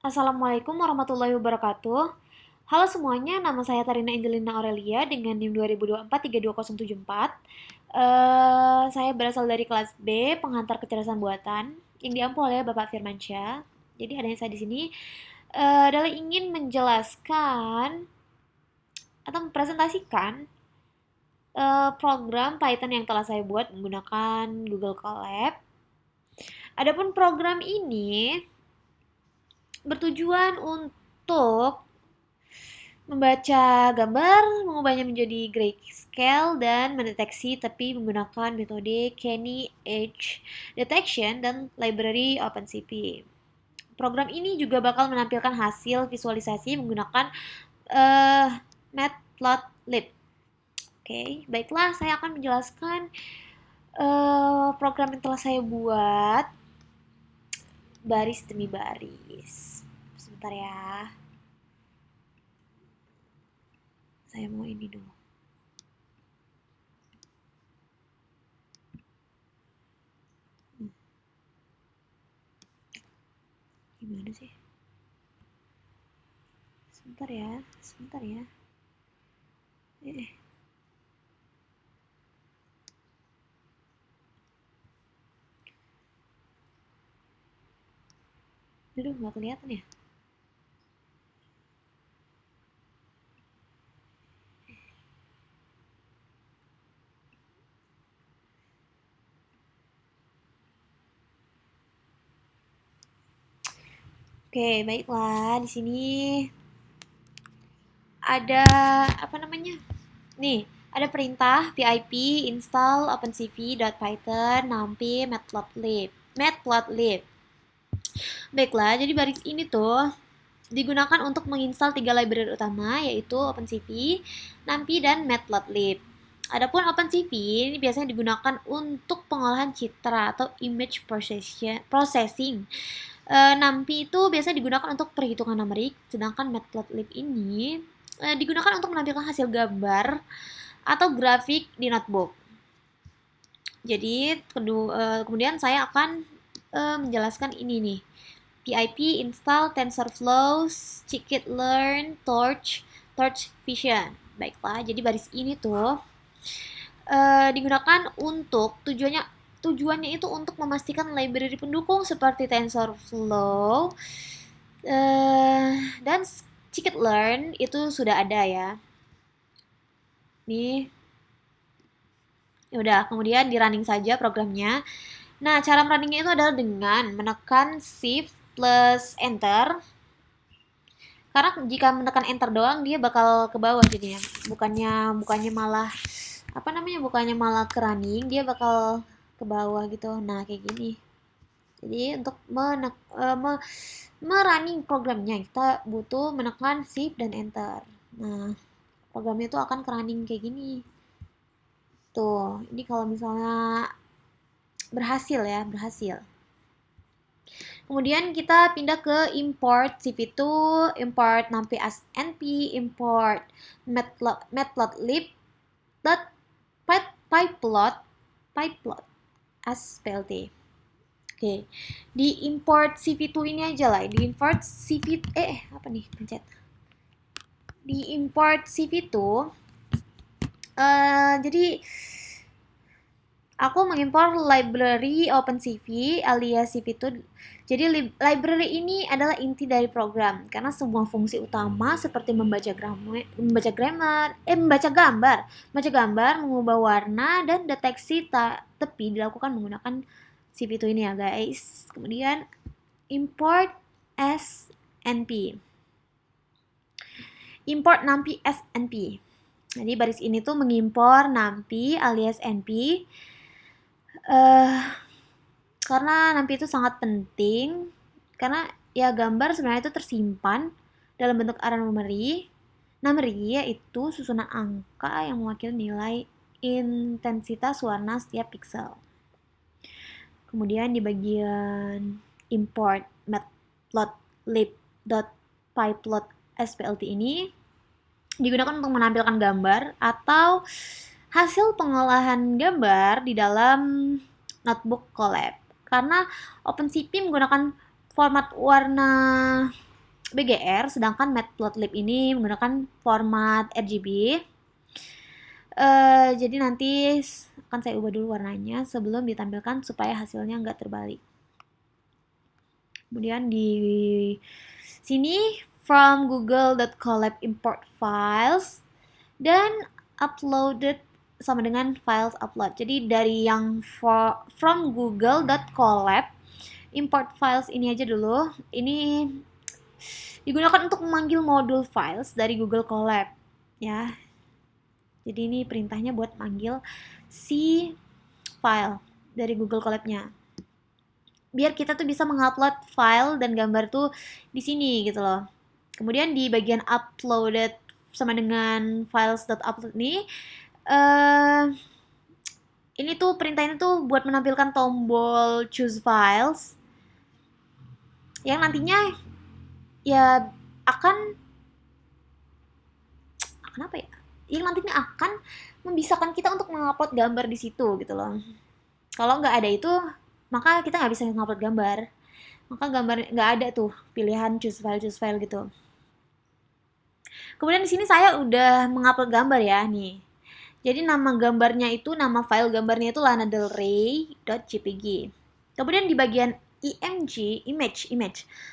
Assalamualaikum warahmatullahi wabarakatuh. Halo semuanya, nama saya Tarina Angelina Aurelia dengan NIM 2024 saya berasal dari kelas B, pengantar kecerdasan buatan, yang diampu oleh Bapak Firmansyah. Jadi adanya saya di sini adalah ingin menjelaskan atau mempresentasikan program Python yang telah saya buat menggunakan Google Colab. Adapun program ini bertujuan untuk membaca gambar, mengubahnya menjadi grayscale, dan mendeteksi tepi menggunakan metode Kenny Edge Detection dan library OpenCV. Program ini juga bakal menampilkan hasil visualisasi menggunakan Matplotlib. Oke, baiklah, saya akan menjelaskan program yang telah saya buat baris demi baris. Sebentar ya. Saya mau ini dulu. Gimana sih? Sebentar ya, sebentar ya. Aduh, nggak kelihatan ya. Oke, baiklah. Di sini ada apa namanya? Nih, ada perintah pip install opencv.python nampy matplotlib. Baiklah, jadi baris ini tuh digunakan untuk menginstal 3 library utama, yaitu OpenCV, NumPy, dan Matplotlib. Adapun OpenCV ini biasanya digunakan untuk pengolahan citra atau image processing. NumPy itu biasanya digunakan untuk perhitungan numerik, sedangkan Matplotlib ini digunakan untuk menampilkan hasil gambar atau grafik di notebook. Jadi kemudian saya akan menjelaskan ini nih. pip install TensorFlow, scikit-learn, Torch Vision. Baiklah, jadi baris ini tuh digunakan untuk tujuannya itu untuk memastikan library pendukung seperti TensorFlow dan scikit-learn itu sudah ada ya. Nih, udah, kemudian di running saja programnya. Nah, cara runningnya itu adalah dengan menekan Shift plus Enter. Karena jika menekan Enter doang dia bakal ke bawah jadinya. Bukannya malah bukannya malah ke running, dia bakal ke bawah gitu. Nah, kayak gini. Jadi untuk merunning programnya kita butuh menekan Shift dan Enter. Nah, programnya itu akan ke running kayak gini. Tuh, ini kalau misalnya berhasil. Kemudian kita pindah ke import cv2, import numpy as np, import matplotlib, pyplot as plt. Oke, di import cv2 ini aja lah, di import cv di import cv2 jadi aku mengimpor library OpenCV alias CV2. Jadi library ini adalah inti dari program karena semua fungsi utama seperti membaca gambar, mengubah warna dan deteksi tepi dilakukan menggunakan CV2 ini ya guys. Kemudian import as np. Import numpy as np. Jadi baris ini tuh mengimpor numpy alias np. Karena NumPy itu sangat penting karena ya gambar sebenarnya itu tersimpan dalam bentuk array numeri yaitu susunan angka yang mewakili nilai intensitas warna setiap pixel. Kemudian di bagian import matplotlib.pyplot splt ini digunakan untuk menampilkan gambar atau hasil pengolahan gambar di dalam notebook Colab. Karena OpenCV menggunakan format warna BGR, sedangkan Matplotlib ini menggunakan format RGB. Jadi nanti akan saya ubah dulu warnanya sebelum ditampilkan supaya hasilnya nggak terbalik. Kemudian di sini from google.colab import files dan uploaded sama dengan files upload. Jadi dari yang from google.colab import files ini aja dulu. Ini digunakan untuk memanggil modul files dari Google Colab ya. Jadi ini perintahnya buat manggil si file dari Google Colab-nya. Biar kita tuh bisa mengupload file dan gambar tuh di sini gitu loh. Kemudian di bagian uploaded sama dengan files.upload nih, ini tuh perintah ini tuh buat menampilkan tombol choose files yang nantinya ya akan apa ya? Yang nantinya akan membisarkan kita untuk mengupload gambar di situ gitu loh. Kalau nggak ada itu, maka kita nggak bisa ngupload gambar. Maka gambar nggak ada tuh pilihan choose file gitu. Kemudian di sini saya udah mengupload gambar ya nih. Jadi nama gambarnya itu, nama file gambarnya itu lanadelrey.jpg. Kemudian di bagian image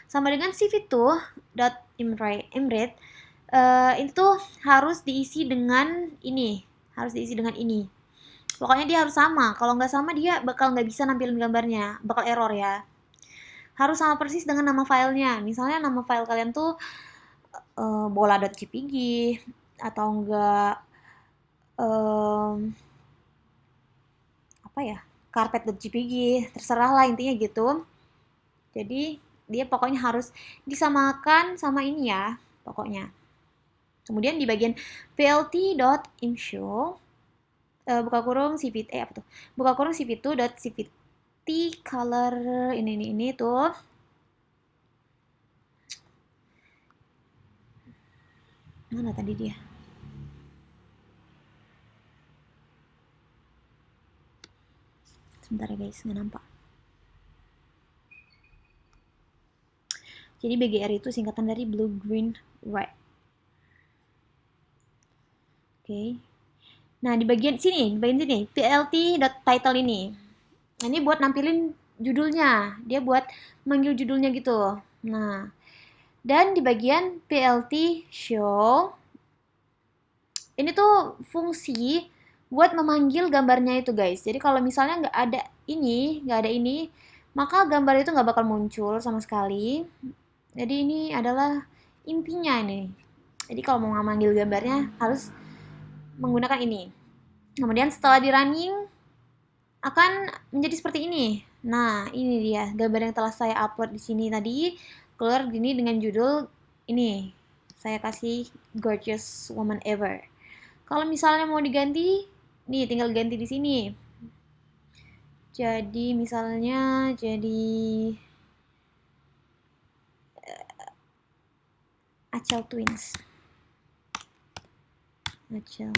sama dengan cv2.imret itu tuh harus diisi dengan ini, pokoknya dia harus sama. Kalau nggak sama dia bakal nggak bisa nampilin gambarnya, bakal error ya. Harus sama persis dengan nama filenya. Misalnya nama file kalian tuh bola.jpg atau enggak apa ya, carpet.jpg, terserah lah intinya gitu. Jadi dia pokoknya harus disamakan sama ini ya pokoknya. Kemudian di bagian plt.imshow buka kurung cv2.cvt color ini tuh mana tadi dia, sebentar ya guys, nggak nampak. Jadi BGR itu singkatan dari blue, green, red. Oke. Nah, di bagian sini, plt.title ini. Nah, ini buat nampilin judulnya. Dia buat manggil judulnya gitu. Nah, dan di bagian plt show ini tuh fungsi buat memanggil gambarnya itu guys. Jadi kalau misalnya nggak ada ini, maka gambar itu nggak bakal muncul sama sekali. Jadi ini adalah intinya ini. Jadi kalau mau memanggil gambarnya harus menggunakan ini. Kemudian setelah di running akan menjadi seperti ini. Nah, ini dia gambar yang telah saya upload di sini tadi. Keluar gini dengan judul ini. Saya kasih Gorgeous Woman Ever. Kalau misalnya mau diganti, nih tinggal ganti di sini. Jadi misalnya jadi Achel Twins. Achel.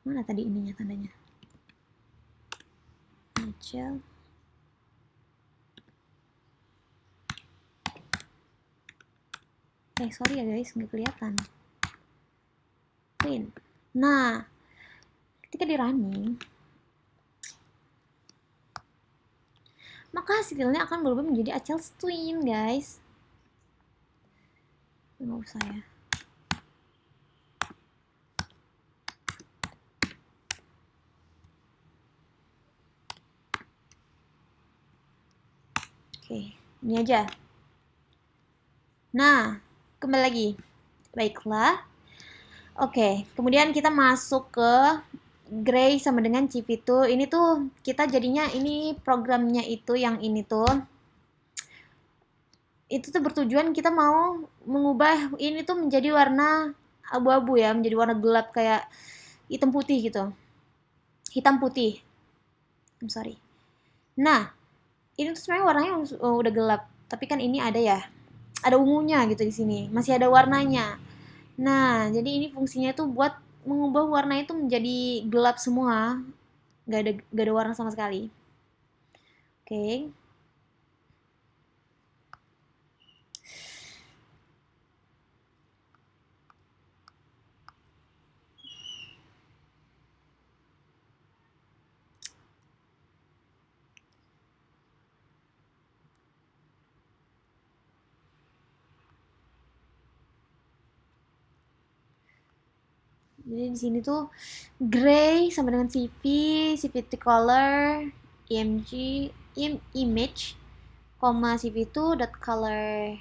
Mana tadi ininya tandanya? Achel. Sorry ya guys, nggak kelihatan. Twin. Nah, ketika di running, maka hasilnya akan berubah menjadi Achel Twin guys. Nggak usah ya. Oke, ini aja. Nah, kembali lagi. Baiklah. Oke, kemudian kita masuk ke Gray sama dengan CV2. Ini tuh kita jadinya ini programnya itu yang ini tuh. Itu tuh bertujuan kita mau mengubah ini tuh menjadi warna abu-abu ya, menjadi warna gelap kayak hitam putih gitu. Hitam putih. I'm sorry. Nah, ini tuh sebenarnya warnanya udah gelap, tapi kan ini ada ya, ada ungunya gitu di sini, masih ada warnanya. Nah, jadi ini fungsinya tuh buat mengubah warna itu menjadi gelap semua, gak ada warna sama sekali. Oke. Jadi di sini tuh gray sama dengan CV, CV2 color, img, image, koma CV2 dot color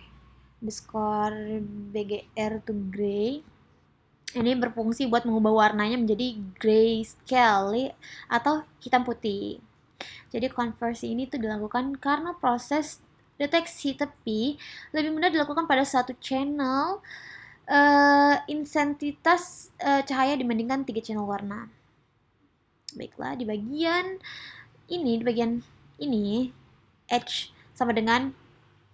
underscore bgr to gray. Ini berfungsi buat mengubah warnanya menjadi grayscale atau hitam putih. Jadi konversi ini tuh dilakukan karena proses deteksi tepi lebih mudah dilakukan pada satu channel intensitas cahaya dibandingkan 3 channel warna. Baiklah, di bagian ini edge sama dengan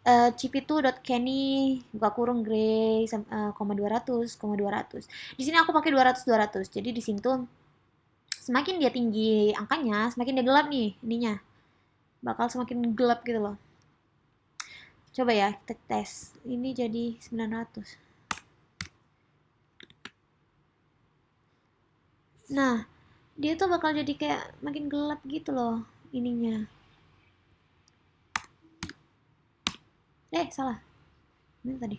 cp2.kenny buka kurung gray koma 200 koma 200. Di sini aku pakai 200 200. Jadi di sini tuh semakin dia tinggi angkanya, semakin dia gelap nih ininya. Bakal semakin gelap gitu loh. Coba ya kita tes. Ini jadi 900. Nah, dia tuh bakal jadi kayak makin gelap gitu loh ininya. Salah. Ini tadi.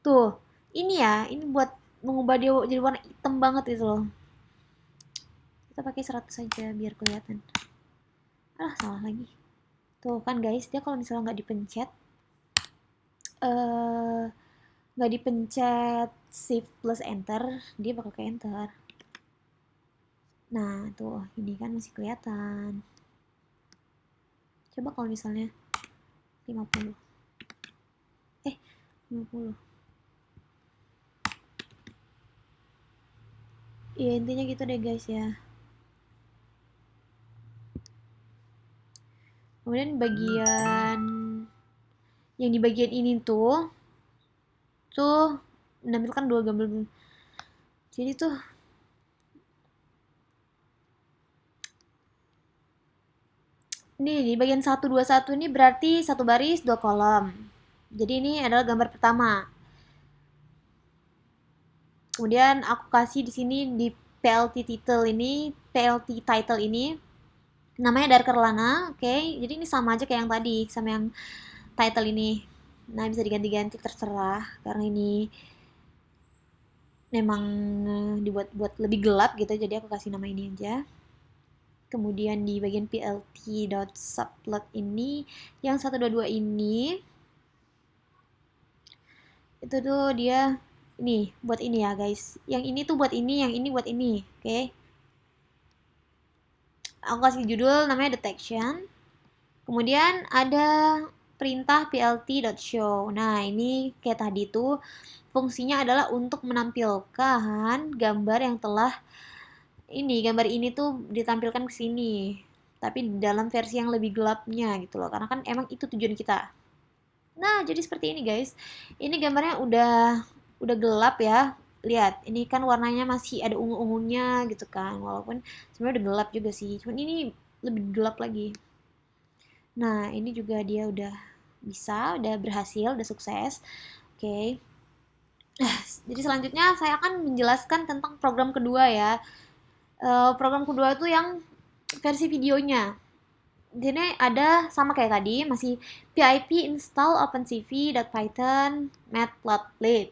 Tuh, ini ya, ini buat mengubah dia jadi warna hitam banget gitu loh. Kita pakai 100 saja biar kelihatan. Salah lagi. Tuh kan guys, dia kalau misalnya nggak dipencet nggak dipencet shift plus enter, dia bakal ke enter. Nah, tuh, ini kan masih kelihatan. Coba kalau misalnya 50. 50. Ya intinya gitu deh guys ya. Kemudian yang di bagian ini tuh menampilkan 2 gambar. Jadi tuh nih di bagian 121 ini berarti 1 baris 2 kolom. Jadi ini adalah gambar pertama. Kemudian aku kasih di sini di PLT title ini namanya Darker Lana, oke. Jadi ini sama aja kayak yang tadi, sama yang title ini. Nah, bisa diganti-ganti terserah karena ini memang dibuat buat lebih gelap gitu, jadi aku kasih nama ini aja. Kemudian di bagian plt.subplot ini yang 122 ini itu tuh dia ini buat ini ya guys. Yang ini tuh buat ini, yang ini buat ini, oke. Aku kasih judul namanya detection. Kemudian ada perintah plt.show. Nah, ini kayak tadi tuh fungsinya adalah untuk menampilkan gambar yang telah gambar ini tuh ditampilkan ke sini. Tapi dalam versi yang lebih gelapnya gitu loh. Karena kan emang itu tujuan kita. Nah, jadi seperti ini guys. Ini gambarnya udah gelap ya. Lihat, ini kan warnanya masih ada ungu-ungunya gitu kan. Walaupun sebenarnya udah gelap juga sih. Cuman ini lebih gelap lagi. Nah, ini juga dia udah berhasil, udah sukses. Oke. Jadi selanjutnya saya akan menjelaskan tentang program kedua ya. Program kedua itu yang versi videonya. Jadi ada sama kayak tadi, masih pip install opencv.python matplotlib.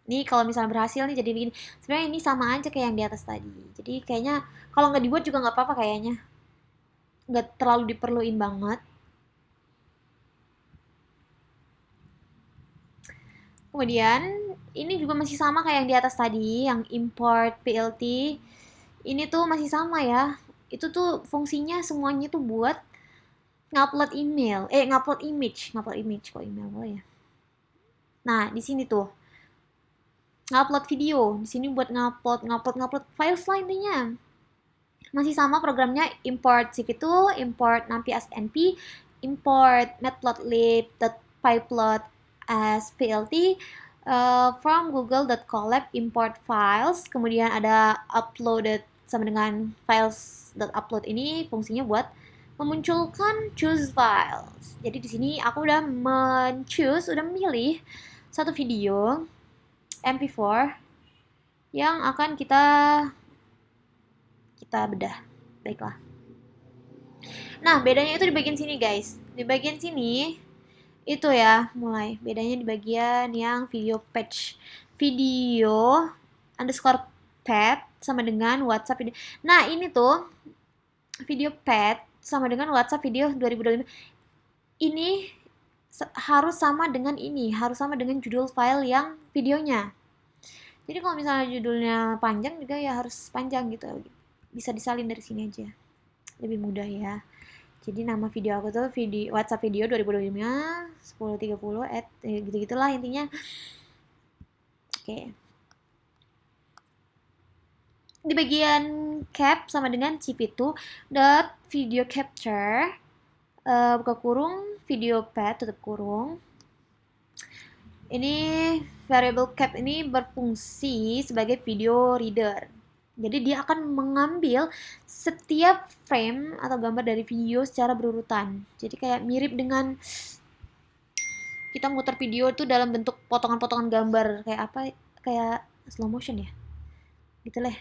Ini kalau misalnya berhasil nih jadi begini. Sebenarnya ini sama aja kayak yang di atas tadi. Jadi kayaknya kalau nggak dibuat juga nggak apa-apa kayaknya. Nggak terlalu diperluin banget. Kemudian ini juga masih sama kayak yang di atas tadi, yang import plt. Ini tuh masih sama ya. Itu tuh fungsinya semuanya tuh buat ngupload ngupload image kok email boleh ya. Nah, di sini tuh ngupload video. Di sini buat ngupload file lah intinya. Masih sama programnya import cv2, import numpy as np, import matplotlib.pyplot as plt, from google.colab import files, kemudian ada uploaded sama dengan files.upload ini fungsinya buat memunculkan choose files. Jadi di sini aku udah udah memilih satu video MP4 yang akan kita bedah. Baiklah. Nah, bedanya itu di bagian sini, guys. Di bagian sini Itu ya, mulai. Bedanya di bagian yang video page. Video underscore pet sama dengan WhatsApp video. Nah, ini tuh video pet sama dengan WhatsApp video 2025. Ini harus sama dengan ini, harus sama dengan judul file yang videonya. Jadi kalau misalnya judulnya panjang juga ya harus panjang gitu. Bisa disalin dari sini aja. Lebih mudah ya. Jadi nama video aku tuh video WhatsApp video 2025 10.30 gitu-gitulah intinya. Oke. Di bagian cap sama dengan cp2 dot video capture buka kurung video pad tutup kurung. Ini variable cap ini berfungsi sebagai video reader. Jadi dia akan mengambil setiap frame atau gambar dari video secara berurutan. Jadi kayak mirip dengan kita muter video itu dalam bentuk potongan-potongan gambar kayak apa? Kayak slow motion ya. Gitu lah.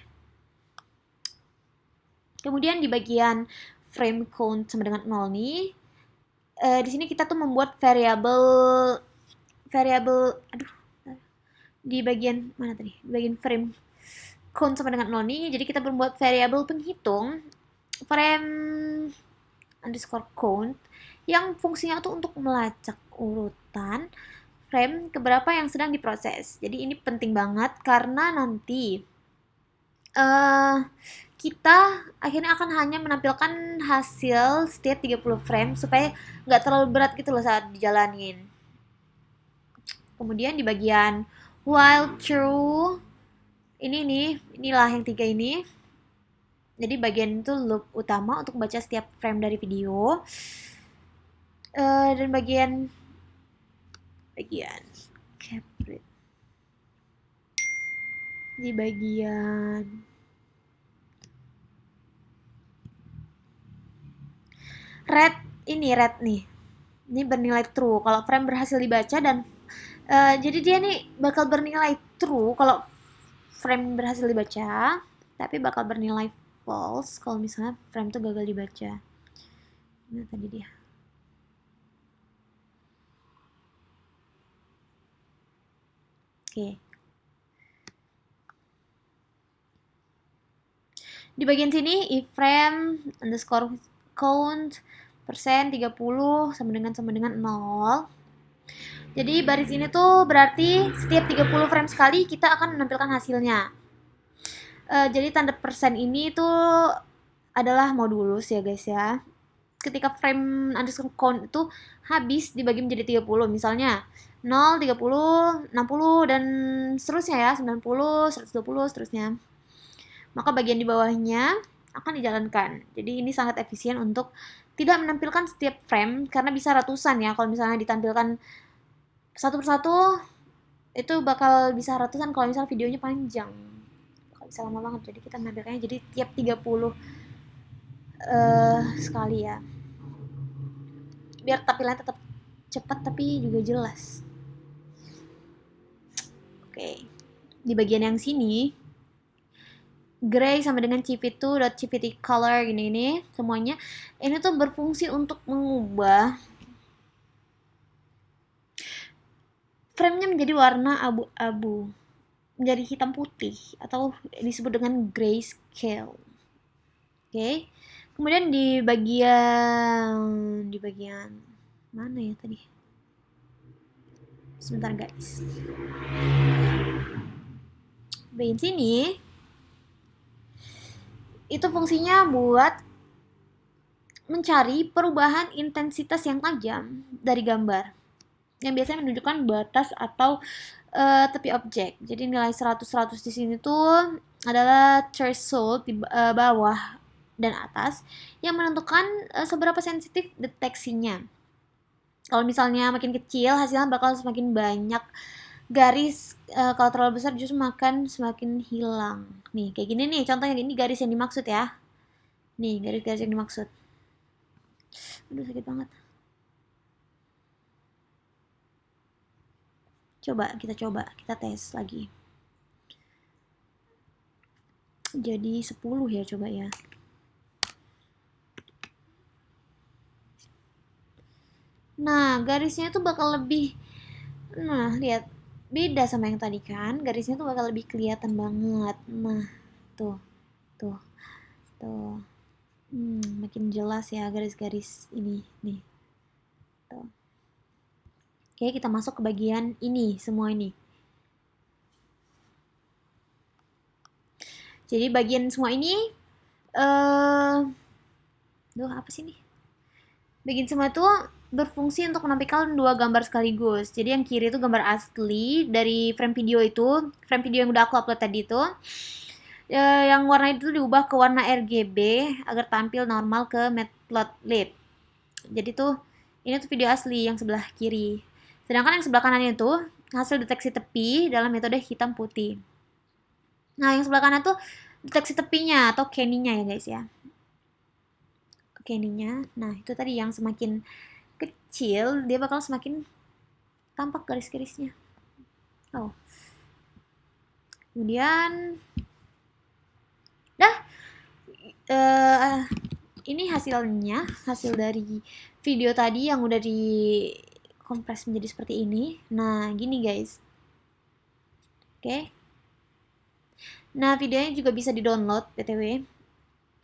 Kemudian di bagian frame count sama dengan 0 nih. Di sini kita tuh membuat variable di bagian mana tadi? Di bagian frame count sama dengan 0 nih. Jadi kita membuat variable penghitung frame underscore count yang fungsinya tuh untuk melacak urutan frame keberapa yang sedang diproses. Jadi ini penting banget karena nanti kita akhirnya akan hanya menampilkan hasil setiap 30 frame supaya nggak terlalu berat gitu loh saat dijalanin. Kemudian di bagian while true inilah yang 3 ini. Jadi bagian itu loop utama untuk baca setiap frame dari video. Dan bagian capture di bagian red nih. Ini bernilai true kalau frame berhasil dibaca dan jadi dia nih bakal bernilai true kalau frame berhasil dibaca, tapi bakal bernilai false kalau misalnya frame itu gagal dibaca. Nah, tadi dia. Oke. Di bagian sini if frame underscore count persen 30 sama dengan 0. Jadi baris ini tuh berarti setiap 30 frame sekali kita akan menampilkan hasilnya. Jadi tanda persen ini tuh adalah modulus ya guys ya. Ketika frame underscore count itu habis dibagi menjadi 30, misalnya 0, 30, 60 dan seterusnya ya, 90, 120 seterusnya. Maka bagian di bawahnya akan dijalankan. Jadi ini sangat efisien untuk tidak menampilkan setiap frame karena bisa ratusan ya. Kalau misalnya ditampilkan satu persatu itu bakal bisa ratusan kalau misalnya videonya panjang. Bakal bisa lama banget. Jadi kita menampilkannya jadi tiap 30 sekali ya. Biar tampilannya tetap cepat tapi juga jelas. Oke. Di bagian yang sini gray sama dengan cp2.cpt color gini semuanya ini tuh berfungsi untuk mengubah frame-nya menjadi warna abu-abu, menjadi hitam putih atau disebut dengan grayscale. Oke. Kemudian di bagian mana ya tadi? Sebentar guys. Bagian sini itu fungsinya buat mencari perubahan intensitas yang tajam dari gambar yang biasanya menunjukkan batas atau tepi objek. Jadi nilai 100 di sini tuh adalah threshold di bawah dan atas yang menentukan seberapa sensitif deteksinya. Kalau misalnya makin kecil hasilnya bakal semakin banyak garis, kalau terlalu besar justru semakin hilang. Nih kayak gini nih contohnya, ini garis yang dimaksud ya. Nih garis-garis yang dimaksud. Aduh sakit banget. Kita tes lagi. Jadi 10 ya coba ya. Nah, garisnya tuh bakal lebih, nah lihat, beda sama yang tadi kan, garisnya tuh bakal lebih kelihatan banget. Nah, tuh, tuh, tuh. Makin jelas ya garis-garis ini nih. Tuh. Oke, kita masuk ke bagian ini, semua ini. Jadi bagian semua ini, apa sih nih? Bagian semua itu berfungsi untuk menampilkan dua gambar sekaligus. Jadi yang kiri itu gambar asli dari frame video itu, frame video yang udah aku upload tadi itu. Yang warna itu diubah ke warna RGB agar tampil normal ke Matplotlib. Jadi tuh ini tuh video asli yang sebelah kiri. Sedangkan yang sebelah kanan itu hasil deteksi tepi dalam metode hitam putih. Nah, yang sebelah kanan tuh deteksi tepinya atau Kenny-nya ya guys ya. Kenny-nya. Nah, itu tadi yang semakin kecil dia bakal semakin tampak garis-garisnya. Oh. Kemudian ini hasilnya, hasil dari video tadi yang udah di kompres menjadi seperti ini. Nah, gini guys. Oke. Nah, videonya juga bisa di-download BTW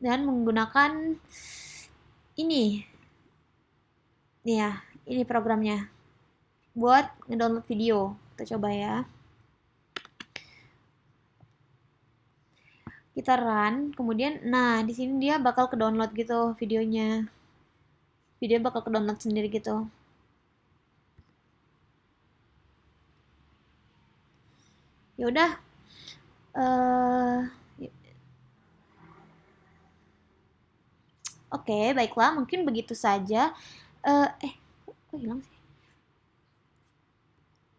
dan menggunakan ini. Ya, ini programnya buat ngedownload video. Kita coba ya. Kita run, kemudian nah di sini dia bakal ke-download gitu videonya. Video bakal ke-download sendiri gitu. Ya udah. Oke, baiklah, mungkin begitu saja. Kok hilang sih?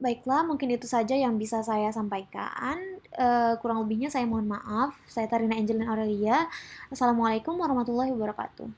Baiklah, mungkin itu saja yang bisa saya sampaikan. Kurang lebihnya saya mohon maaf. Saya Tarina Angelina Aurelia. Assalamualaikum warahmatullahi wabarakatuh.